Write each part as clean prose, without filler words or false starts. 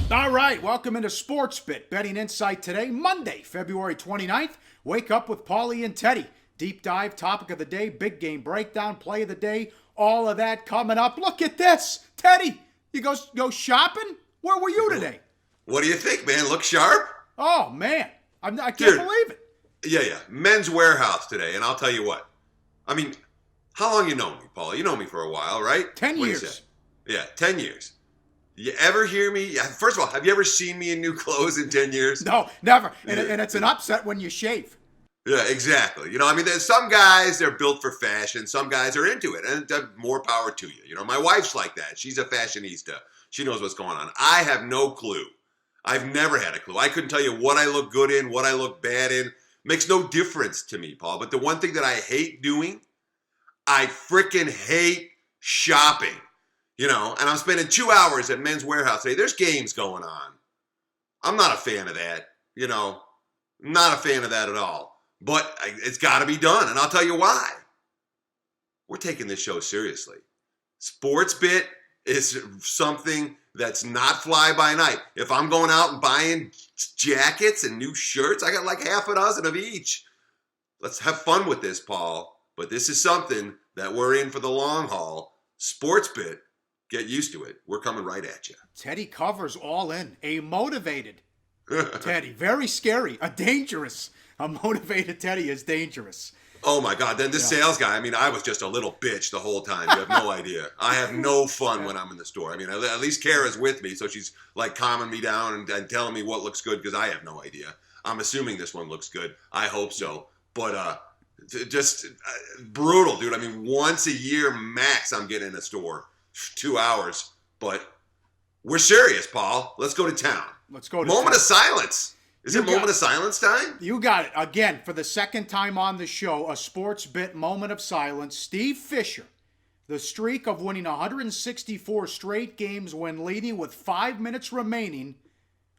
All right, welcome into Sports Bit, Betting Insight today, Monday, February 29th. Wake up with Paulie and Teddy. Deep dive, topic of the day, big game breakdown, play of the day, all of that coming up. Look at this. Teddy, you go shopping? Where were you today? What do you think, man? Look sharp? Oh, man. I can't Dude, believe it. Yeah. Men's Warehouse today, and I'll tell you what. I mean, how long you know me, Paul? You know me for a while, right? 10 What do you years. say? Yeah, 10 years. You ever hear me? First of all, have you ever seen me in new clothes in 10 years? No, never. And it's an upset when you shave. Yeah, exactly. You know, I mean, there's some guys, they're built for fashion. Some guys are into it, and more power to you. You know, my wife's like that. She's a fashionista. She knows what's going on. I have no clue. I've never had a clue. I couldn't tell you what I look good in, what I look bad in. Makes no difference to me, Paul. But the one thing that I hate doing, I freaking hate shopping. You know, and I'm spending 2 hours at Men's Warehouse today. There's games going on. I'm not a fan of that. You know, not a fan of that at all. But it's got to be done, and I'll tell you why. We're taking this show seriously. Sports Bit is something that's not fly by night. If I'm going out and buying jackets and new shirts, I got like half a dozen of each. Let's have fun with this, Paul. But this is something that we're in for the long haul. Sports Bit. Get used to it. We're coming right at you. Teddy covers all in. A motivated Teddy. Very scary. A dangerous. A motivated Teddy is dangerous. Oh, my God. Then the sales guy, I mean, I was just a little bitch the whole time. You have no idea. I have no fun when I'm in the store. I mean, at least Kara's with me, so she's like calming me down and telling me what looks good because I have no idea. I'm assuming this one looks good. I hope so. But just brutal, dude. I mean, once a year max I'm getting in a store. 2 hours, but we're serious, Paul. Let's go to town. Let's go to Moment town. of silence. Is it moment of silence time? You got it. Again, for the second time on the show, a Sports Bit moment of silence. Steve Fisher, the streak of winning 164 straight games when leading with 5 minutes remaining,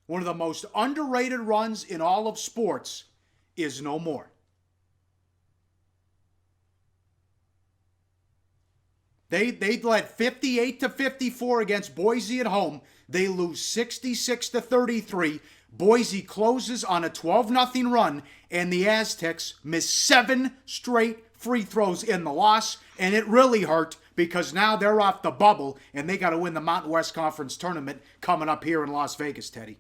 one of the most underrated runs in all of sports, is no more. They led 58-54 against Boise at home. They lose 66-33. Boise closes on a 12-0 run, and the Aztecs miss 7 straight free throws in the loss, and it really hurt because now they're off the bubble, and they got to win the Mountain West Conference tournament coming up here in Las Vegas, Teddy.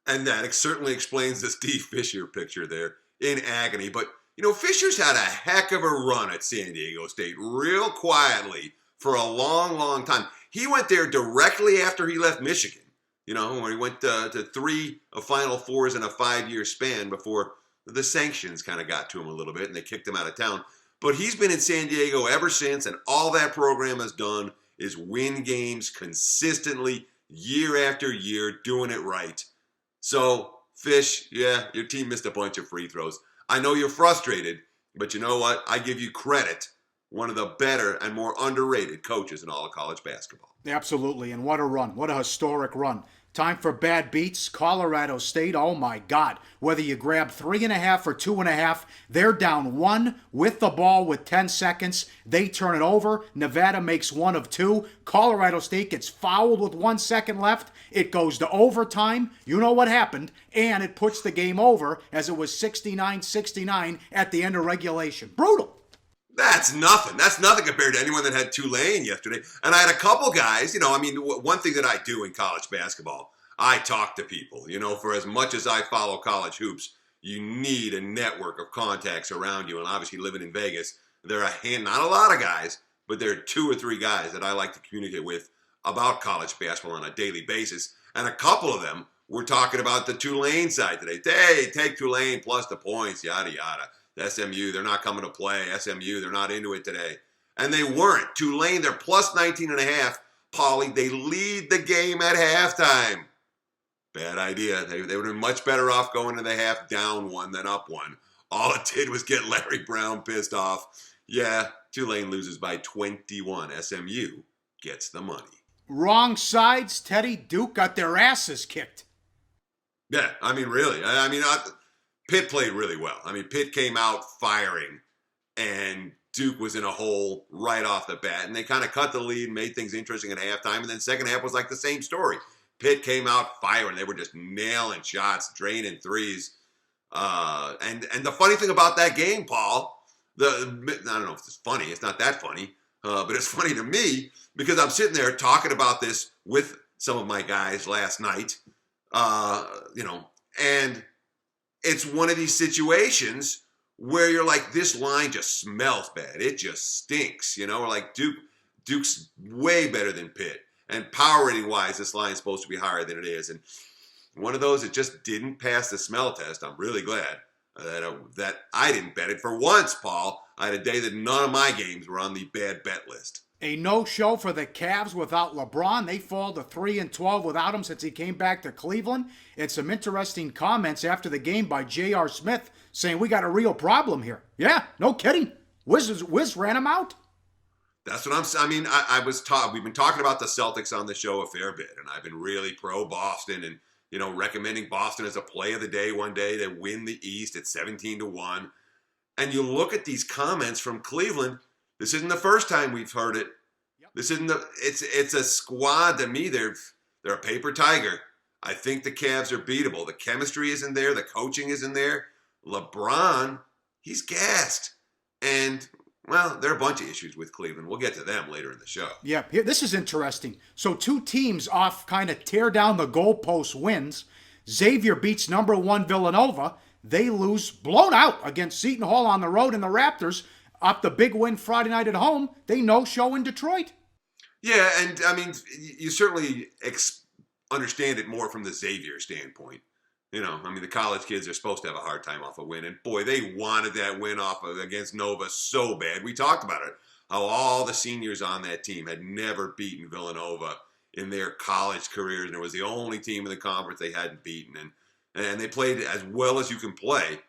And that certainly explains the Steve Fisher picture there in agony. But, you know, Fisher's had a heck of a run at San Diego State real quietly for a long, long time. He went there directly after he left Michigan, you know, when he went to 3 Final Fours in a 5-year span before the sanctions kind of got to him a little bit and they kicked him out of town. But he's been in San Diego ever since, and all that program has done is win games consistently year after year, doing it right. So, Fish, yeah, your team missed a bunch of free throws. I know you're frustrated, but you know what? I give you credit. One of the better and more underrated coaches in all of college basketball. Absolutely, and what a run. What a historic run. Time for bad beats. Colorado State, oh my God. Whether you grab 3.5 or 2.5, they're down 1 with the ball with 10 seconds. They turn it over. Nevada makes 1 of 2. Colorado State gets fouled with 1 second left. It goes to overtime. You know what happened. And it puts the game over as it was 69-69 at the end of regulation. Brutal. That's nothing. That's nothing compared to anyone that had Tulane yesterday. And I had a couple guys, you know, I mean, one thing that I do in college basketball, I talk to people. You know, for as much as I follow college hoops, you need a network of contacts around you. And obviously living in Vegas, there are not a lot of guys, but there are 2 or 3 guys that I like to communicate with about college basketball on a daily basis. And a couple of them were talking about the Tulane side today. Hey, take Tulane plus the points, yada, yada. SMU, they're not coming to play. SMU, they're not into it today. And they weren't. Tulane, they're plus 19.5. Paulie, they lead the game at halftime. Bad idea. They would have been much better off going to the half down 1 than up 1. All it did was get Larry Brown pissed off. Yeah, Tulane loses by 21. SMU gets the money. Wrong sides, Teddy. Duke got their asses kicked. Yeah, I mean, really. I mean, Pitt played really well. I mean, Pitt came out firing, and Duke was in a hole right off the bat. And they kind of cut the lead, made things interesting at halftime, and then second half was like the same story. Pitt came out firing. They were just nailing shots, draining threes. And the funny thing about that game, Paul, I don't know if it's funny. It's not that funny, but it's funny to me because I'm sitting there talking about this with some of my guys last night, and it's one of these situations where you're like, this line just smells bad. It just stinks, We're like, Duke's way better than Pitt. And power rating wise, this line's supposed to be higher than it is. And one of those that just didn't pass the smell test. I'm really glad that I didn't bet it. For once, Paul, I had a day that none of my games were on the bad bet list. A no-show for the Cavs without LeBron. They fall to 3-12 without him since he came back to Cleveland. And some interesting comments after the game by J.R. Smith saying we got a real problem here. Yeah, no kidding. Wiz ran him out. That's what I'm saying. I mean, we've been talking about the Celtics on the show a fair bit, and I've been really pro Boston and, recommending Boston as a play of the day one day. They win the East at 17-1. And you look at these comments from Cleveland. This isn't the first time we've heard it. Yep. This isn't it's a squad to me. They're a paper tiger. I think the Cavs are beatable. The chemistry isn't there. The coaching isn't there. LeBron, he's gassed. And, well, there are a bunch of issues with Cleveland. We'll get to them later in the show. Yeah, this is interesting. So two teams off kind of tear down the goalpost wins. Xavier beats number 1 Villanova. They lose blown out against Seton Hall on the road, and the Raptors, up the big win Friday night at home, they no-show in Detroit. Yeah, and I mean, you certainly understand it more from the Xavier standpoint. The college kids are supposed to have a hard time off a win, and boy, they wanted that win against Nova so bad. We talked about it, how all the seniors on that team had never beaten Villanova in their college careers, and it was the only team in the conference they hadn't beaten, and they played as well as you can play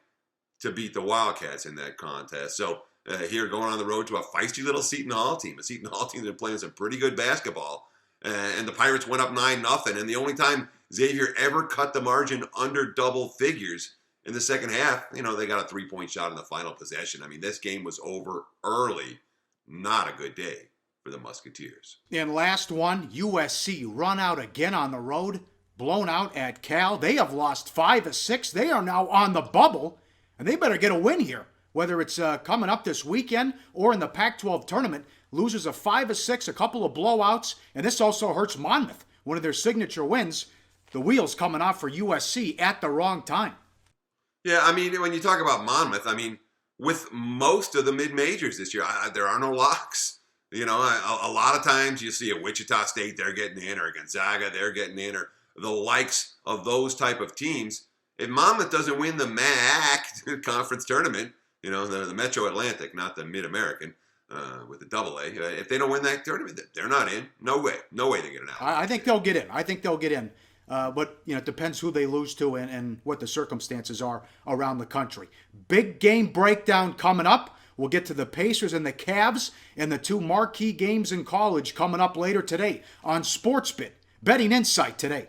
to beat the Wildcats in that contest. So here going on the road to a feisty little Seton Hall team. A Seton Hall team that's playing some pretty good basketball. And the Pirates went up 9-0. And the only time Xavier ever cut the margin under double figures in the second half, they got a 3-point shot in the final possession. I mean, this game was over early. Not a good day for the Musketeers. And last one, USC run out again on the road, blown out at Cal. They have lost 5 of 6. They are now on the bubble, and they better get a win here. Whether it's coming up this weekend or in the Pac-12 tournament, losers of 5 of 6, a couple of blowouts, and this also hurts Monmouth, one of their signature wins. The wheels coming off for USC at the wrong time. Yeah, I mean, when you talk about Monmouth, with most of the mid-majors this year, there are no locks. A lot of times you see a Wichita State, they're getting in, or a Gonzaga, they're getting in, or the likes of those type of teams. If Monmouth doesn't win the MAC conference tournament, the Metro Atlantic, not the Mid-American, with the AA. If they don't win that tournament, they're not in. No way they get it out. I think they'll get in. But it depends who they lose to and what the circumstances are around the country. Big game breakdown coming up. We'll get to the Pacers and the Cavs and the 2 marquee games in college coming up later today on SportsBit. Betting Insight today.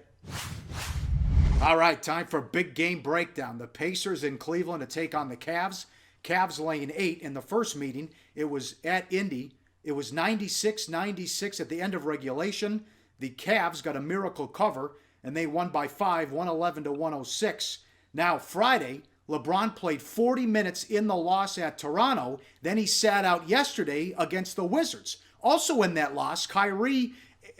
All right, time for big game breakdown. The Pacers in Cleveland to take on the Cavs. Cavs laying 8 in the first meeting. It was at Indy. It was 96-96 at the end of regulation. The Cavs got a miracle cover, and they won by 5, 111-106. Now, Friday, LeBron played 40 minutes in the loss at Toronto. Then he sat out yesterday against the Wizards. Also in that loss, Kyrie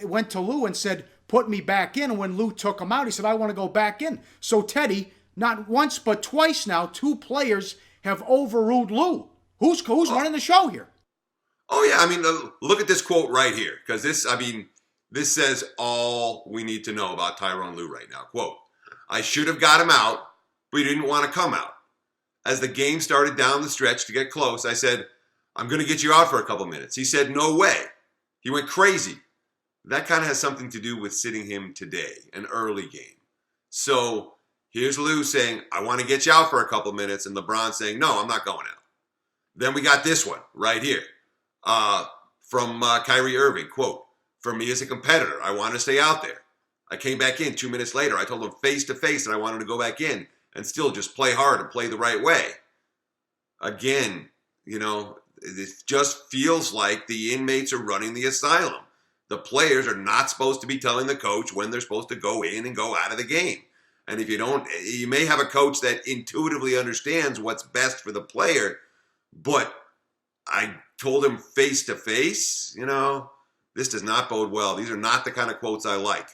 went to Lou and said, put me back in. And when Lou took him out, he said, I want to go back in. So, Teddy, not once but twice now, 2 players have overruled Lou. Who's running the show here? Oh, yeah. Look at this quote right here, because this says all we need to know about Tyronn Lue right now. Quote, I should have got him out, but he didn't want to come out. As the game started down the stretch to get close, I said, I'm going to get you out for a couple minutes. He said, no way. He went crazy. That kind of has something to do with sitting him today, an early game. So here's Lou saying, I want to get you out for a couple minutes, and LeBron saying, no, I'm not going out. Then we got this one right here from Kyrie Irving, quote, for me as a competitor, I want to stay out there. I came back in 2 minutes later. I told him face to face that I wanted to go back in and still just play hard and play the right way. Again, it just feels like the inmates are running the asylum. The players are not supposed to be telling the coach when they're supposed to go in and go out of the game. And if you don't, you may have a coach that intuitively understands what's best for the player, but I told him face to face, this does not bode well. These are not the kind of quotes I like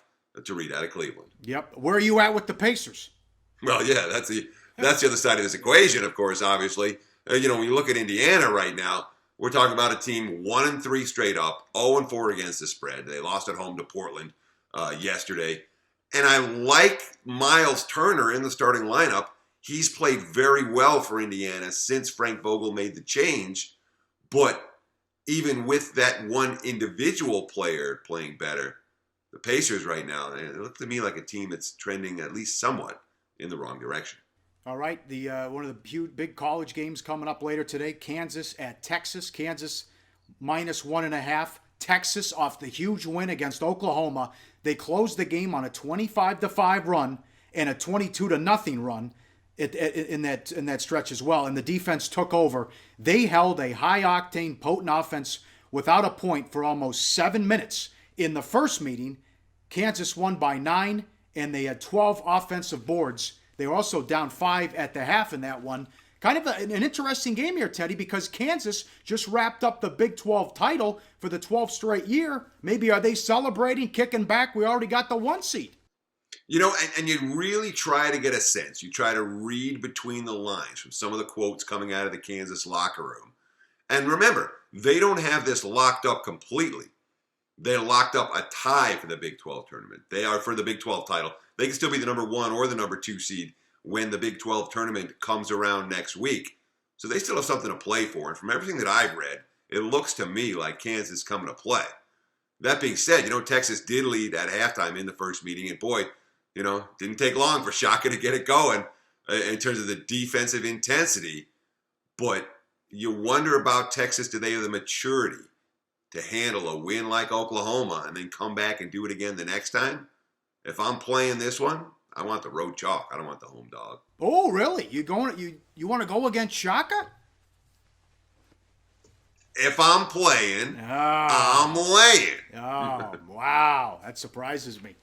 to read out of Cleveland. Yep. Where are you at with the Pacers? Well, yeah, that's the other side of this equation, of course, obviously. When you look at Indiana right now, we're talking about a team 1-3 straight up, 0-4 against the spread. They lost at home to Portland yesterday. And I like Miles Turner in the starting lineup. He's played very well for Indiana since Frank Vogel made the change. But even with that one individual player playing better, the Pacers right now, they look to me like a team that's trending at least somewhat in the wrong direction. All right, the one of the huge, big college games coming up later today, Kansas at Texas. Kansas -1.5. Texas off the huge win against Oklahoma. They closed the game on a 25-5 run and a 22-0 run in that stretch as well. And the defense took over. They held a high-octane, potent offense without a point for almost 7 minutes. In the first meeting, Kansas won by 9, and they had 12 offensive boards. They were also down 5 at the half in that one. Kind of an interesting game here, Teddy, because Kansas just wrapped up the Big 12 title for the 12th straight year. Maybe are they celebrating, kicking back? We already got the 1 seed. And you really try to get a sense. You try to read between the lines from some of the quotes coming out of the Kansas locker room. And remember, they don't have this locked up completely. They're locked up a tie for the Big 12 tournament. They are for the Big 12 title. They can still be the number 1 or the number 2 seed when the Big 12 tournament comes around next week. So they still have something to play for. And from everything that I've read, it looks to me like Kansas is coming to play. That being said, Texas did lead at halftime in the first meeting. And boy, didn't take long for Shaka to get it going in terms of the defensive intensity. But you wonder about Texas. Do they have the maturity to handle a win like Oklahoma and then come back and do it again the next time? If I'm playing this one, I want the road chalk. I don't want the home dog. Oh, really? You want to go against Shaka? If I'm playing, I'm laying. Oh, wow. That surprises me.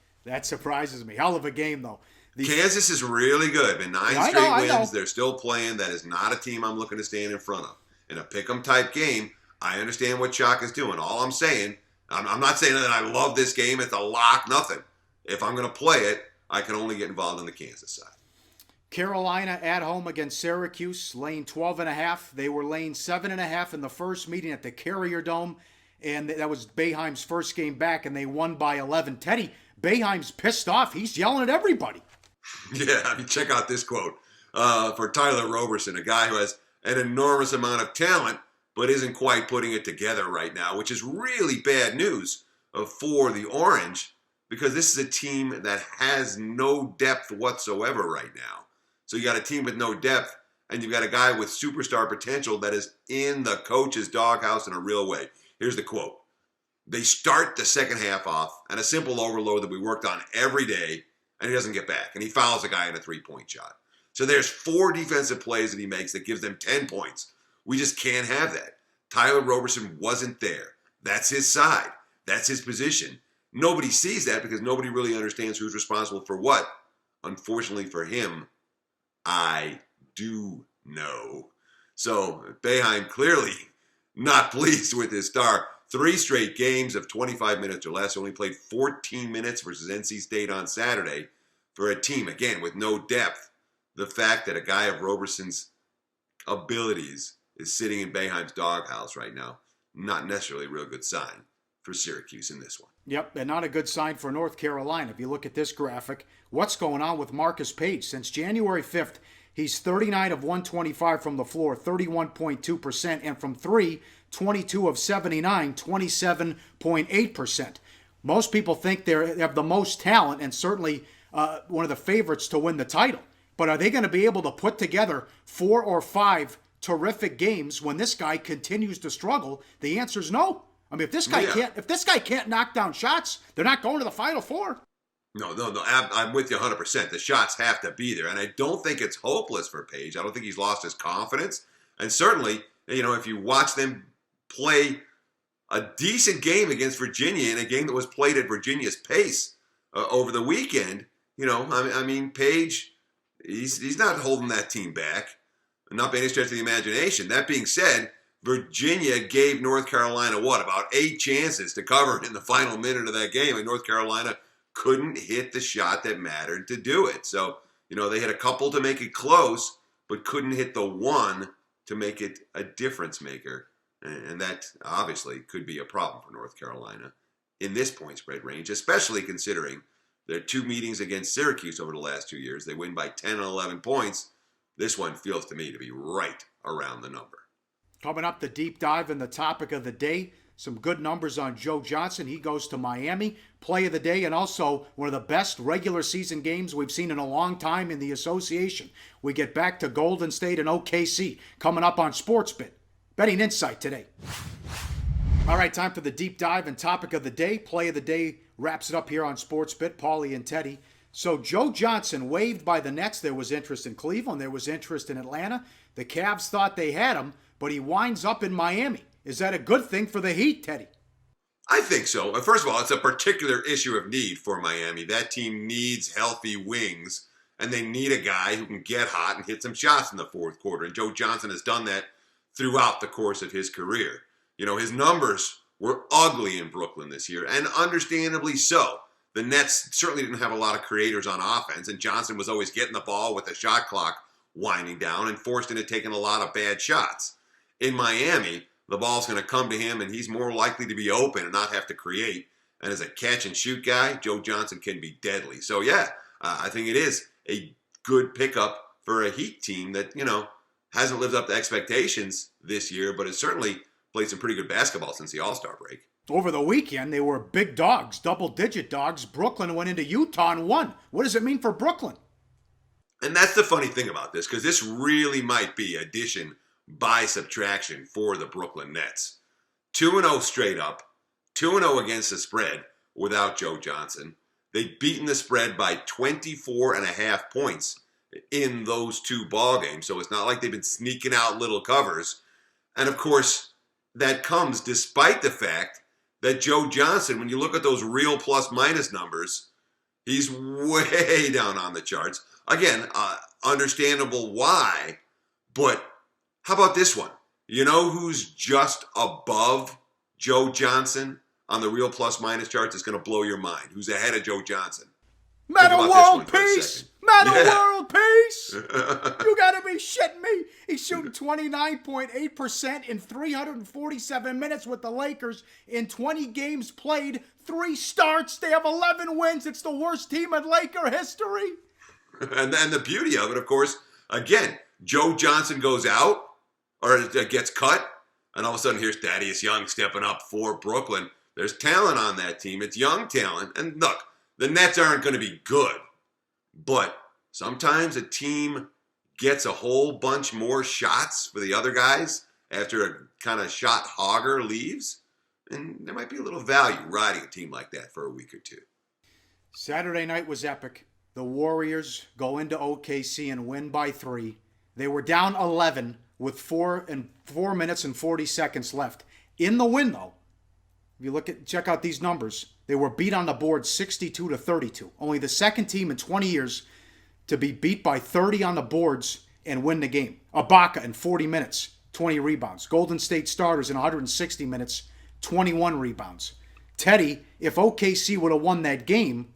Hell of a game, though. Kansas is really good. Been 9 straight wins. They're still playing. That is not a team I'm looking to stand in front of. In a pick-em type game, I understand what Shaka's doing. All I'm saying, I'm not saying that I love this game. It's a lock, nothing. If I'm going to play it, I can only get involved on the Kansas side. Carolina at home against Syracuse, laying 12.5. They were laying 7.5 in the first meeting at the Carrier Dome, and that was Boeheim's first game back, and they won by 11. Teddy, Boeheim's pissed off. He's yelling at everybody. Yeah, check out this quote for Tyler Roberson, a guy who has an enormous amount of talent, but isn't quite putting it together right now, which is really bad news for the Orange, because this is a team that has no depth whatsoever right now. So you got a team with no depth, and you've got a guy with superstar potential that is in the coach's doghouse in a real way. Here's the quote. They start the second half off on a simple overload that we worked on every day, and he doesn't get back, and he fouls a guy in a three-point shot. So there's 4 defensive plays that he makes that gives them 10 points. We just can't have that. Tyler Roberson wasn't there. That's his side. That's his position. Nobody sees that because nobody really understands who's responsible for what. Unfortunately for him, I do know. So Boeheim clearly not pleased with his start. 3 straight games of 25 minutes or less. Only played 14 minutes versus NC State on Saturday for a team, again, with no depth. The fact that a guy of Roberson's abilities is sitting in Boeheim's doghouse right now, not necessarily a real good sign for Syracuse in this one. Yep, and not a good sign for North Carolina. If you look at this graphic, what's going on with Marcus Page? Since January 5th, he's 39 of 125 from the floor, 31.2%, and from 3, 22 of 79, 27.8%. Most people think they have the most talent and certainly one of the favorites to win the title. But are they going to be able to put together 4 or 5 terrific games when this guy continues to struggle? The answer is no. I mean, if this guy can't knock down shots, they're not going to the Final Four. No. I'm with you 100%. The shots have to be there. And I don't think it's hopeless for Page. I don't think he's lost his confidence. And certainly, if you watch them play a decent game against Virginia in a game that was played at Virginia's pace over the weekend. I mean, Page, he's not holding that team back, not by any stretch of the imagination. That being said, Virginia gave North Carolina, about 8 chances to cover in the final minute of that game, and North Carolina couldn't hit the shot that mattered to do it. So, they had a couple to make it close, but couldn't hit the one to make it a difference maker. And that obviously could be a problem for North Carolina in this point spread range, especially considering their 2 meetings against Syracuse over the last 2 years. They win by 10 and 11 points. This one feels to me to be right around the number. Coming up, the deep dive and the topic of the day. Some good numbers on Joe Johnson. He goes to Miami, play of the day, and also one of the best regular season games we've seen in a long time in the association. We get back to Golden State and OKC coming up on SportsBit. Betting Insight today. All right, time for the deep dive and topic of the day. Play of the day wraps it up here on SportsBit, Paulie and Teddy. So Joe Johnson waived by the Nets. There was interest in Cleveland. There was interest in Atlanta. The Cavs thought they had him, but he winds up in Miami. Is that a good thing for the Heat, Teddy? I think so. First of all, it's a particular issue of need for Miami. That team needs healthy wings, and they need a guy who can get hot and hit some shots in the fourth quarter. And Joe Johnson has done that throughout the course of his career. His numbers were ugly in Brooklyn this year, and understandably so. The Nets certainly didn't have a lot of creators on offense, and Johnson was always getting the ball with the shot clock winding down and forced into taking a lot of bad shots. In Miami, the ball's going to come to him, and he's more likely to be open and not have to create. And as a catch-and-shoot guy, Joe Johnson can be deadly. So, I think it is a good pickup for a Heat team that, hasn't lived up to expectations this year, but has certainly played some pretty good basketball since the All-Star break. Over the weekend, they were big dogs, double-digit dogs. Brooklyn went into Utah and won. What does it mean for Brooklyn? And that's the funny thing about this, because this really might be addition by subtraction for the Brooklyn Nets. 2-0 straight up, 2-0 against the spread without Joe Johnson. They've beaten the spread by 24.5 points in those 2 ball games, so it's not like they've been sneaking out little covers. And of course, that comes despite the fact that Joe Johnson, when you look at those real plus-minus numbers, he's way down on the charts. Again, understandable why, but how about this one? You know who's just above Joe Johnson on the real plus-minus charts? Is going to blow your mind. Who's ahead of Joe Johnson? Meta World Peace! Meta World Peace! You gotta be shitting me. He's shooting 29.8% in 347 minutes with the Lakers in 20 games played, 3 starts. They have 11 wins. It's the worst team in Laker history. And the beauty of it, of course, again, Joe Johnson goes out or gets cut, and all of a sudden here's Thaddeus Young stepping up for Brooklyn. There's talent on that team. It's young talent. And look, the Nets aren't going to be good, but sometimes a team gets a whole bunch more shots for the other guys after a kind of shot hogger leaves, and there might be a little value riding a team like that for a week or two. Saturday night was epic. The Warriors go into OKC and win by 3. They were down 11 with 4 minutes and 40 seconds left. In the win, though, if you check out these numbers, they were beat on the board 62-32. Only the second team in 20 years to be beat by 30 on the boards and win the game. Ibaka in 40 minutes, 20 rebounds. Golden State starters in 160 minutes, 21 rebounds. Teddy, if OKC would have won that game,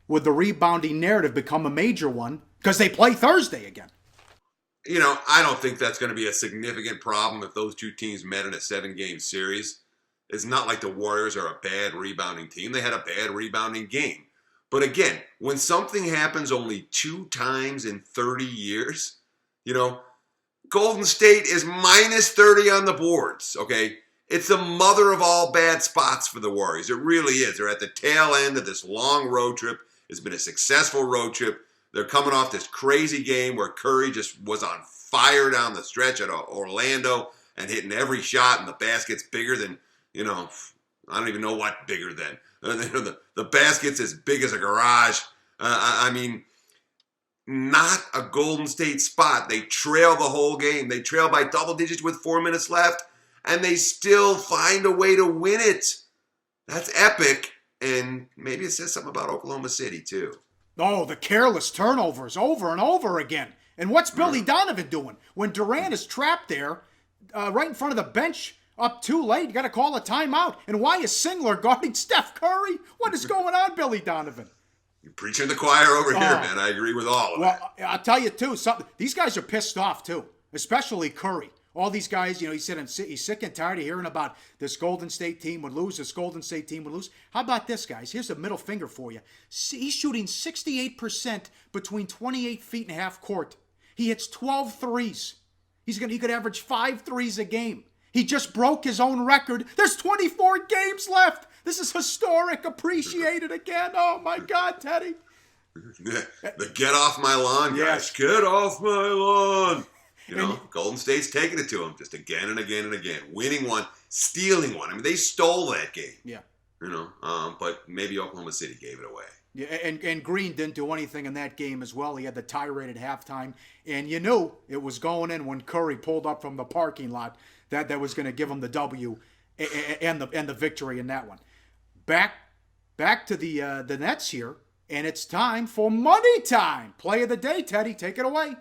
would the rebounding narrative become a major one? Because they play Thursday again. I don't think that's going to be a significant problem if those two teams met in a 7-game series. It's not like the Warriors are a bad rebounding team. They had a bad rebounding game. But again, when something happens only 2 times in 30 years, Golden State is minus 30 on the boards, okay? It's the mother of all bad spots for the Warriors. It really is. They're at the tail end of this long road trip. It's been a successful road trip. They're coming off this crazy game where Curry just was on fire down the stretch at Orlando and hitting every shot, and the basket's bigger than, I don't even know what bigger than. The basket's as big as a garage. Not a Golden State spot. They trail the whole game. They trail by double digits with 4 minutes left, and they still find a way to win it. That's epic, and maybe it says something about Oklahoma City, too. Oh, the careless turnovers over and over again. And what's Billy Donovan doing? When Durant is trapped there, right in front of the bench, up too late, you got to call a timeout. And why is Singler guarding Steph Curry? What is going on, Billy Donovan? You're preaching the choir over here, man. I agree with all of that. Well, I'll tell you, too, these guys are pissed off, too, especially Curry. All these guys, he said he's sick and tired of hearing about this Golden State team would lose, this Golden State team would lose. How about this, guys? Here's a middle finger for you. He's shooting 68% between 28 feet and half court. He hits 12 threes. He could average 5 threes a game. He just broke his own record. There's 24 games left. This is historic. Appreciate it again. Oh, my God, Teddy. The get off my lawn, guys. Yes. Get off my lawn. Golden State's taking it to him just again and again and again. Winning one, stealing one. I mean, they stole that game. Yeah. But maybe Oklahoma City gave it away. Yeah, and Green didn't do anything in that game as well. He had the tirade at halftime. And you knew it was going in when Curry pulled up from the parking lot that was going to give him the W and the victory in that one. Back to the Nets here, and it's time for money time. Play of the day, Teddy. Take it away.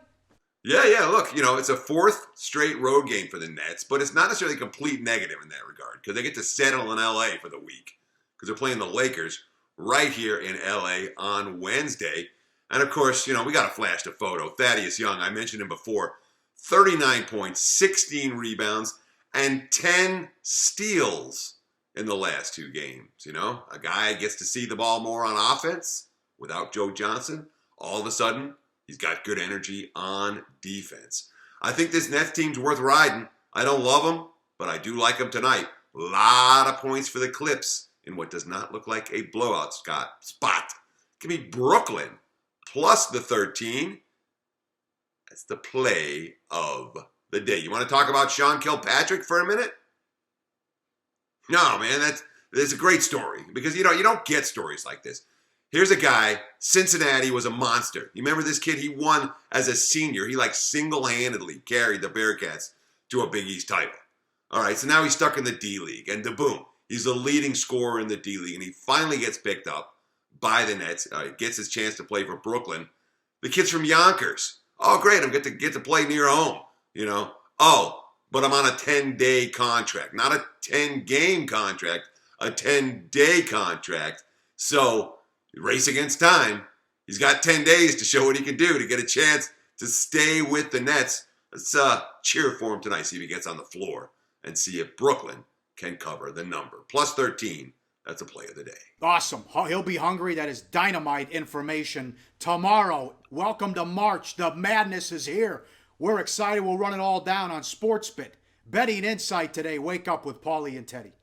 Yeah. Look, it's a 4th straight road game for the Nets, but it's not necessarily a complete negative in that regard because they get to settle in L.A. for the week because they're playing the Lakers right here in L.A. on Wednesday. And, of course, we got to flash the photo. Thaddeus Young, I mentioned him before, 39 points, 16 rebounds, and 10 steals in the last 2 games. A guy gets to see the ball more on offense without Joe Johnson. All of a sudden, he's got good energy on defense. I think this Nets team's worth riding. I don't love them, but I do like them tonight. A lot of points for the Clips in what does not look like a blowout spot. Give me Brooklyn plus the 13. That's the play of the day. You want to talk about Sean Kilpatrick for a minute? No, man, that's a great story because you don't get stories like this. Here's a guy, Cincinnati was a monster. You remember this kid? He won as a senior. He single-handedly carried the Bearcats to a Big East title. All right, so now he's stuck in the D-League, and boom, he's the leading scorer in the D-League, and he finally gets picked up by the Nets, gets his chance to play for Brooklyn. The kid's from Yonkers. Oh, great, I'm get to play near home, Oh, but I'm on a 10-day contract, not a 10-game contract, a 10-day contract. So, race against time. He's got 10 days to show what he can do to get a chance to stay with the Nets. Let's cheer for him tonight, see if he gets on the floor, and see if Brooklyn can cover the number. Plus 13, that's a play of the day. Awesome. He'll be hungry. That is dynamite information. Tomorrow, welcome to March. The madness is here. We're excited. We'll run it all down on SportsBit. Betting Insight today. Wake up with Paulie and Teddy.